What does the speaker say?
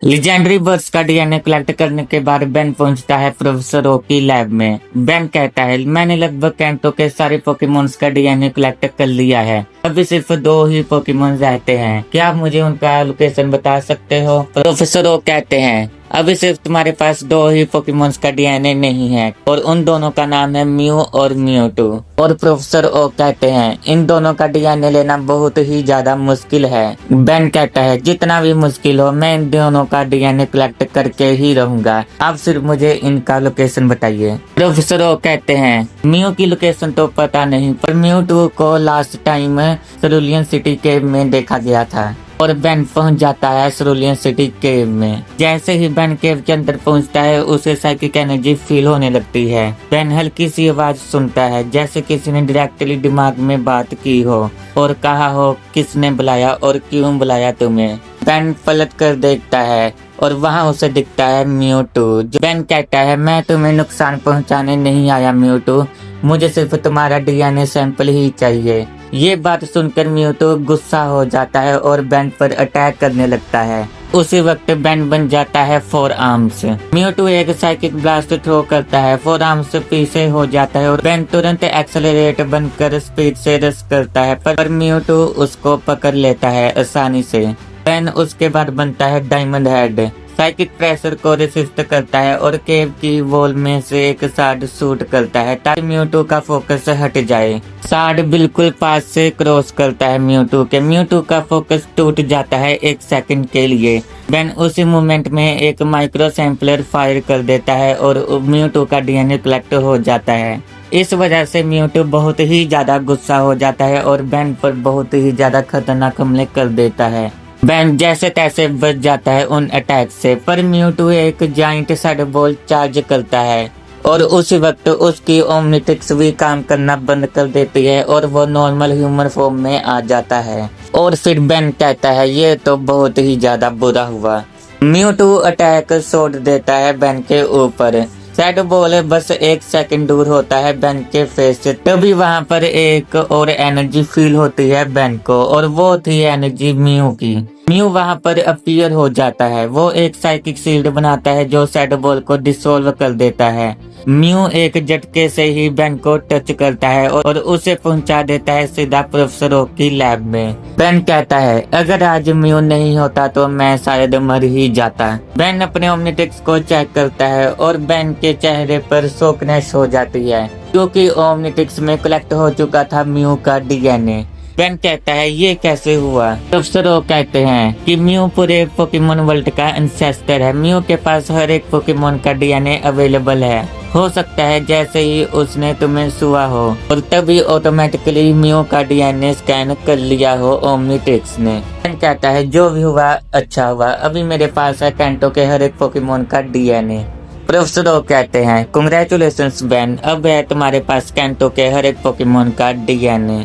Legendary birds का DNA collect करने के बाद बेन पहुंचता है प्रोफेसर ओक की लैब में। बेन कहता है, मैंने लगभग कैंटो के सारे पोकेमोन्स का डीएनए कलेक्ट कर लिया है। अभी सिर्फ 2 ही पोकेमोन रहते हैं। क्या आप मुझे उनका लोकेशन बता सकते हो? प्रोफेसर ओक कहते हैं, अभी सिर्फ तुम्हारे पास 2 ही पोकेमोन्स का डीएनए नहीं है और उन दोनों का नाम है म्यू और म्यूटू। और प्रोफेसर ओक कहते हैं, इन दोनों का डीएनए लेना बहुत ही ज्यादा मुश्किल है। बेन कहता है, जितना भी मुश्किल हो मैं इन दोनों का डीएनए कलेक्ट करके ही रहूंगा। आप सिर्फ मुझे इनका लोकेशन बताइए। प्रोफेसर ओक कहते हैं, म्यू की लोकेशन तो पता नहीं, पर म्यूटू को लास्ट टाइम सेरुलियन सिटी केव में देखा गया था। और बेन पहुंच जाता है सेरुलियन सिटी केव में। जैसे ही बेन केव के अंदर पहुंचता है उसे साइकिक एनर्जी फील होने लगती है। बेन हल्की सी आवाज सुनता है, जैसे किसी ने डायरेक्टली दिमाग में बात की हो और कहा हो, किसने बुलाया और क्यों बुलाया तुम्हें। बेन पलट कर देखता है और वहाँ उसे दिखता है म्यूटू। बेन कहता है, मैं तुम्हें नुकसान पहुँचाने नहीं आया म्यूटू, मुझे सिर्फ तुम्हारा डीएनए सैंपल ही चाहिए। ये बात सुनकर म्यूटू गुस्सा हो जाता है और बेन पर अटैक करने लगता है। उसी वक्त बेन बन जाता है 4 आर्म्स। म्यूटू एक साइकिक ब्लास्ट थ्रो करता है, 4 आर्म्स पीछे हो जाता है और बेन तुरंत एक्सेलरेट बनकर स्पीड से रश करता है, पर म्यूटू उसको पकड़ लेता है आसानी से। बेन उसके बाद बनता है डायमंड हेड। साइकिक प्रेशर को रेसिस्ट करता है और केव की वॉल में से एक शार्ड शूट करता है ताकि म्यूटू का फोकस हट जाए। शार्ड बिल्कुल पास से क्रॉस करता है म्यूटू का फोकस टूट जाता है 1 सेकंड के लिए। बेन उसी मोमेंट में एक माइक्रो सैंपलर फायर कर देता है और म्यूटू का डीएनए कलेक्ट हो जाता है। इस वजह से म्यूटू बहुत ही ज्यादा गुस्सा हो जाता है और बेन पर बहुत ही ज्यादा खतरनाक हमले कर देता है। बेन जैसे तैसे बच जाता है उन अटैक से, पर म्यूटू एक जाइंट शैडो बॉल चार्ज करता है और उसी वक्त उसकी ओमनिट्रिक्स भी काम करना बंद कर देती है और वो नॉर्मल ह्यूमन फॉर्म में आ जाता है। और फिर बेन कहता है, ये तो बहुत ही ज्यादा बुरा हुआ। म्यूटू अटैक छोड़ देता है बेन के ऊपर। शैडो बॉल बस 1 सेकंड दूर होता है बेन के फेस से, तभी वहां पर एक और एनर्जी फील होती है बेन को, और वो थी एनर्जी म्यू की। म्यू वहां पर अपीयर हो जाता है। वो एक साइकिक शील्ड बनाता है जो शैडो बॉल को डिसॉल्व कर देता है। म्यू एक झटके से ही बेन को टच करता है और उसे पहुंचा देता है सीधा प्रोफेसर ओक की लैब में। बेन कहता है, अगर आज म्यू नहीं होता तो मैं शायद मर ही जाता। बेन अपने ओमनिट्रिक्स को चेक करता है और बेन के चेहरे पर शॉकनेस हो जाती है क्योंकि ओमनिट्रिक्स में कलेक्ट हो चुका था म्यू का डीएनए। बेन कहता है, ये कैसे हुआ? प्रोफेसर ओक कहते हैं कि म्यू पूरे पोकेमोन वर्ल्ड का एंसेस्टर है। म्यू के पास हर एक पोकेमोन का डीएनए अवेलेबल है। हो सकता है जैसे ही उसने तुम्हें छुआ हो और तभी ऑटोमेटिकली म्यू का डीएनए स्कैन कर लिया हो ओमनिट्रिक्स ने। बेन कहता है, जो भी हुआ अच्छा हुआ, अभी मेरे पास है कैंटो के हर एक पोकेमोन का डीएनए। प्रोफेसर ओक कहते हैं, कांग्रेचुलेशंस बेन, अब है तुम्हारे पास कैंटो के हर एक पोकेमोन का डीएनए।